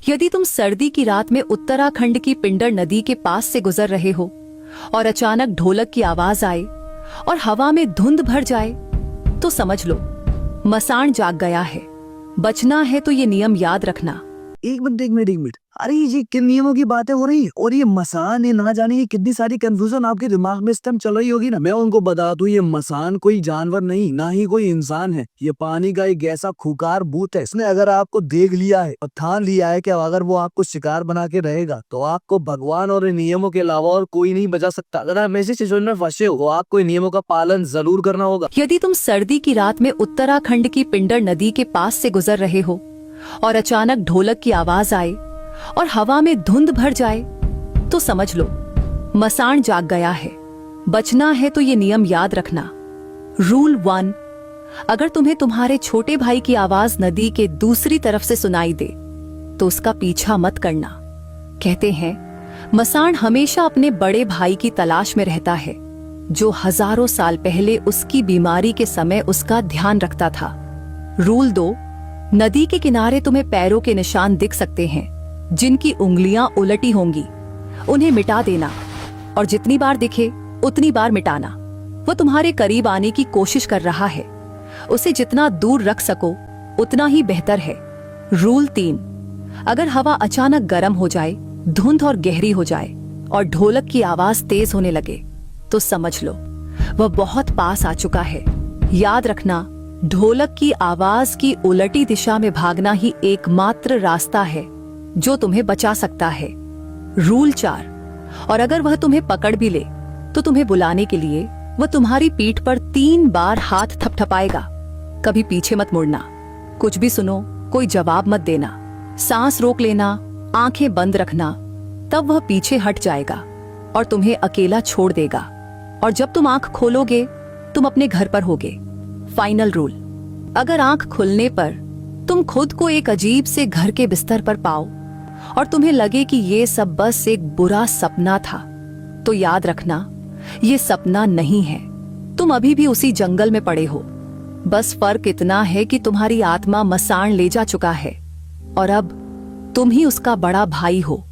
यदि तुम सर्दी की रात में उत्तराखंड की पिंडर नदी के पास से गुजर रहे हो और अचानक ढोलक की आवाज आए और हवा में धुंध भर जाए, तो समझ लो मसान जाग गया है। बचना है तो ये नियम याद रखना। एक मिनट, अरे ये किन नियमों की बातें हो रही है? और ये मसान, ये ना जाने ये कितनी सारी कंफ्यूजन आपके दिमाग में इस टाइम चल रही होगी ना। मैं उनको बता दूं, ये मसान कोई जानवर नहीं, ना ही कोई इंसान है। ये पानी का एक ऐसा खूंखार भूत है। इसने अगर आपको देख लिया है और ठान लिया है कि अगर वो आपको शिकार बना के रहेगा, तो आपको भगवान और इन नियमों के अलावा और कोई नहीं बचा सकता। अगर आप ऐसी सिचुएशन में फंसे हो, आपको इन नियमों का पालन जरूर करना होगा। यदि तुम सर्दी की रात में उत्तराखंड की पिंडर नदी के पास से गुजर रहे हो और अचानक ढोलक की आवाज आए और हवा में धुंध भर जाए, तो समझ लो मसान जाग गया है। बचना है तो ये नियम याद रखना। रूल 1, अगर तुम्हें तुम्हारे छोटे भाई की आवाज नदी के दूसरी तरफ से सुनाई दे, तो उसका पीछा मत करना। कहते हैं मसान हमेशा अपने बड़े भाई की तलाश में रहता है, जो हजारों साल पहले उसकी बीमारी के समय उसका ध्यान रखता था। रूल 2, नदी के किनारे तुम्हें पैरों के निशान दिख सकते हैं, जिनकी उंगलियां उलटी होंगी। उन्हें मिटा देना, और जितनी बार दिखे उतनी बार मिटाना। वो तुम्हारे करीब आने की कोशिश कर रहा है। उसे जितना दूर रख सको उतना ही बेहतर है। रूल 3, अगर हवा अचानक गर्म हो जाए, धुंध और गहरी हो जाए और ढोलक की आवाज तेज होने लगे, तो समझ लो वह बहुत पास आ चुका है। याद रखना, ढोलक की आवाज की उलटी दिशा में भागना ही एकमात्र रास्ता है जो तुम्हें बचा सकता है। रूल 4, और अगर वह तुम्हें पकड़ भी ले, तो तुम्हें बुलाने के लिए वह तुम्हारी पीठ पर 3 बार हाथ थपथपाएगा। कभी पीछे मत मुड़ना। कुछ भी सुनो, कोई जवाब मत देना। सांस रोक लेना, आंखें बंद रखना। तब वह पीछे हट जाएगा और तुम्हें अकेला छोड़ देगा। और जब तुम आंख खोलोगे, तुम अपने घर पर होगे। फाइनल रूल, अगर आंख खुलने पर तुम खुद को एक अजीब से घर के बिस्तर पर पाओ और तुम्हें लगे कि ये सब बस एक बुरा सपना था, तो याद रखना ये सपना नहीं है। तुम अभी भी उसी जंगल में पड़े हो। बस फर्क इतना है कि तुम्हारी आत्मा मसान ले जा चुका है और अब तुम ही उसका बड़ा भाई हो।